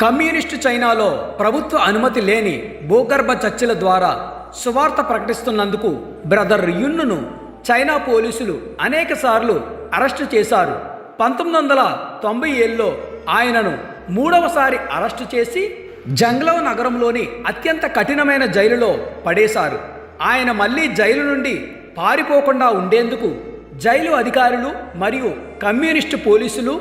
Communist చైనాలో ప్రభుత్వ అనుమతి లేని భూగర్భ చర్చిల ద్వారా సువార్త ప్రకటిస్తున్నందుకు బ్రదర్ యున్ను చైనా పోలీసులు అనేకసార్లు అరెస్టు చేశారు. 1997లో ఆయనను మూడవసారి అరెస్టు చేసి జంగ్లౌ నగరంలోని అత్యంత కఠినమైన జైలులో పడేశారు. ఆయన మళ్ళీ జైలు నుండి పారిపోకుండా ఉండేందుకు జైలు అధికారులు మరియు కమ్యూనిస్టు పోలీసులు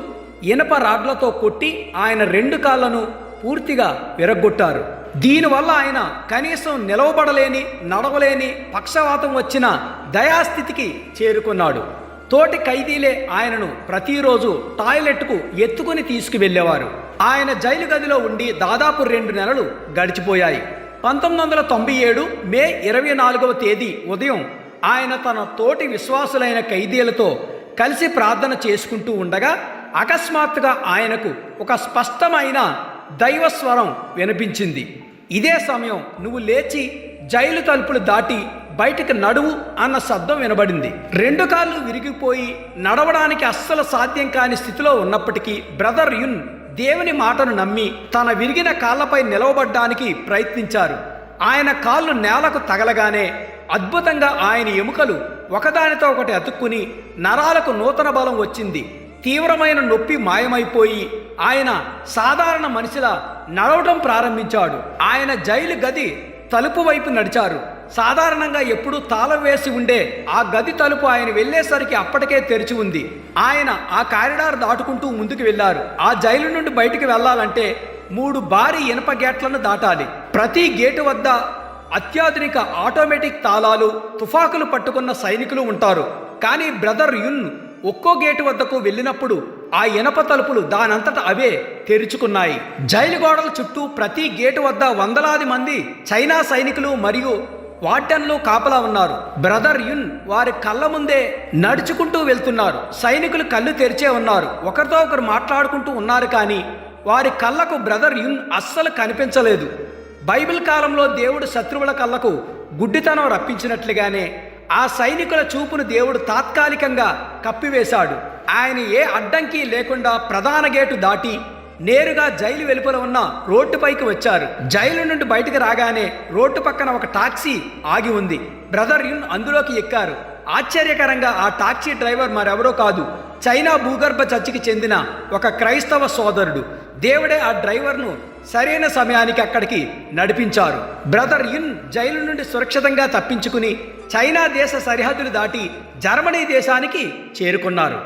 ఇనప రాడ్లతో కొట్టి ఆయన 2 కాళ్లను పూర్తిగా విరగ్గొట్టారు. దీనివల్ల ఆయన కనీసం నిలవబడలేని, నడవలేని, పక్షవాతం వచ్చిన దయాస్థితికి చేరుకున్నాడు. తోటి ఖైదీలే ఆయనను ప్రతిరోజు టాయిలెట్కు ఎత్తుకుని తీసుకువెళ్ళేవారు. ఆయన జైలు గదిలో ఉండి దాదాపు 2 నెలలు గడిచిపోయాయి. 1997 మే 24వ తేదీ ఉదయం ఆయన తన తోటి విశ్వాసులైన ఖైదీలతో కలిసి ప్రార్థన చేసుకుంటూ ఉండగా అకస్మాత్తుగా ఆయనకు ఒక స్పష్టమైన దైవస్వరం వినిపించింది. ఇదే సమయం నువ్వు లేచి జైలు తలుపులు దాటి బయటికి నడువు అన్న శబ్దం వినబడింది. 2 కాళ్ళు విరిగిపోయి నడవడానికి అస్సలు సాధ్యం కాని స్థితిలో ఉన్నప్పటికీ బ్రదర్ యున్ దేవుని మాటను నమ్మి తన విరిగిన కాళ్ళపై నిలవబడ్డానికి ప్రయత్నించారు. ఆయన కాళ్ళు నేలకు తగలగానే అద్భుతంగా ఆయన ఎముకలు ఒకదానితో ఒకటి అతుక్కుని నరాలకు నూతన బలం వచ్చింది. తీవ్రమైన నొప్పి మాయమైపోయి ఆయన సాధారణ మనిషిలా నడవడం ప్రారంభించాడు. ఆయన జైలు గది తలుపు వైపు నడిచారు. సాధారణంగా ఎప్పుడూ తాళం వేసి ఉండే ఆ గది తలుపు ఆయన వెళ్ళేసరికి అప్పటికే తెరిచి ఉంది. ఆయన ఆ కారిడార్ దాటుకుంటూ ముందుకు వెళ్ళారు. ఆ జైలు నుండి బయటికి వెళ్ళాలంటే 3 భారీ ఇనప గేట్లను దాటాలి. ప్రతి గేటు వద్ద అత్యాధునిక ఆటోమేటిక్ తాళాలు, తుపాకులు పట్టుకున్న సైనికులు ఉంటారు. కానీ బ్రదర్ యున్ ఒక్కో గేటు వద్దకు వెళ్ళినప్పుడు ఆ ఇనప తలుపులు దానంతట అవే తెరుచుకున్నాయి. జైలు గోడల చుట్టూ ప్రతి గేటు వద్ద వందలాది మంది చైనా సైనికులు మరియు వార్డెన్లు కాపలా ఉన్నారు. బ్రదర్ యున్ వారి కళ్ళ ముందే నడుచుకుంటూ వెళ్తున్నారు. సైనికులు కళ్ళు తెరిచే ఉన్నారు. ఒకరితో ఒకరు మాట్లాడుకుంటూ ఉన్నారు. కానీ వారి కళ్ళకు బ్రదర్ యున్ అస్సలు కనిపించలేదు. బైబిల్ కాలంలో దేవుడు శత్రువుల కళ్ళకు గుడ్డితనం రప్పించినట్లుగానే ఆ సైనికుల చూపును దేవుడు తాత్కాలికంగా కప్పివేశాడు. ఆయన ఏ అడ్డంకి లేకుండా ప్రధాన గేటు దాటి నేరుగా జైలు వెలుపల ఉన్న రోడ్డుపైకి వచ్చారు. జైలు నుండి బయటికి రాగానే రోడ్డు పక్కన ఒక టాక్సీ ఆగి ఉంది. బ్రదర్ యున్ అందులోకి ఎక్కారు. ఆశ్చర్యకరంగా ఆ టాక్సీ డ్రైవర్ మరెవరో కాదు, చైనా భూగర్భ చర్చికి చెందిన ఒక క్రైస్తవ సోదరుడు. దేవుడే ఆ డ్రైవర్ను సరైన సమయానికి అక్కడికి నడిపించారు. బ్రదర్ యున్ జైలు నుండి సురక్షితంగా తప్పించుకుని చైనా దేశ సరిహద్దులు దాటి జర్మనీ దేశానికి చేరుకున్నారు.